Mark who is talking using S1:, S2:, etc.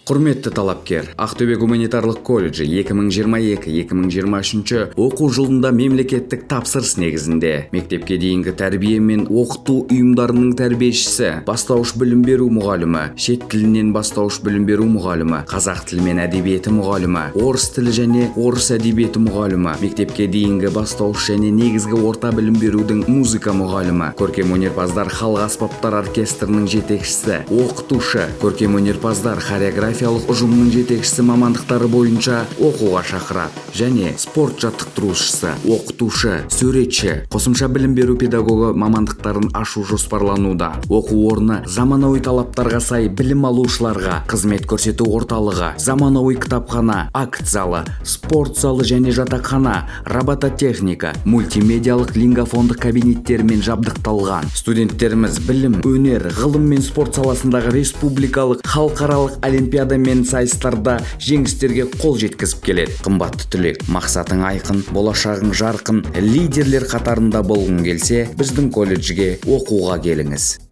S1: Құрметті талапкер, Ақтөбе гуманитарлық колледжі 2022-2023 оқу жылында мемлекеттік тапсырыс негізінде мектепке дейінгі тәрбие мен оқыту ұйымдарының тәрбиешісі, бастауыш білім беру мұғалімі, шет тілінен бастауыш білім беру мұғалімі, қазақ тілі мен әдебиеті мұғалімі, орыс тілі және орыс әдебиеті мұғалімі, мектепке дейінгі бастауыш және негізгі орта білім берудің музыка мұғалімі, көркемөнерпаздар халық аспаптар оркестрінің жетекшісі, оқытушы, көркемөнерпаздар хореографиялық ұжымның жетекшісі мамандықтары бойынша оқуға шақырады, және спорт жаттықтырушысы, оқытушы, суретші, қосымша білім беру педагогы мамандықтарын ашу жоспарлануда. Оқу орны заманауи талаптарға сай білім алушыларға қызмет көрсету орталығы, заманауи кітапхана, акт залы, спорт залы және жатақхана, робототехника, мультимедиалық лингафондық кабинеттермен жабдықталған. Студенттеріміз білім, өнер, ғылым мен спорт саласындағы республикалық, халықаралық олимпиада мен сайыстарда жеңістерге қол жеткізіп келеді. Қымбатты түлек, мақсатың айқын, болашағың жарқын, лидерлер қатарында болғың келсе, біздің колледжге оқуға келіңіз.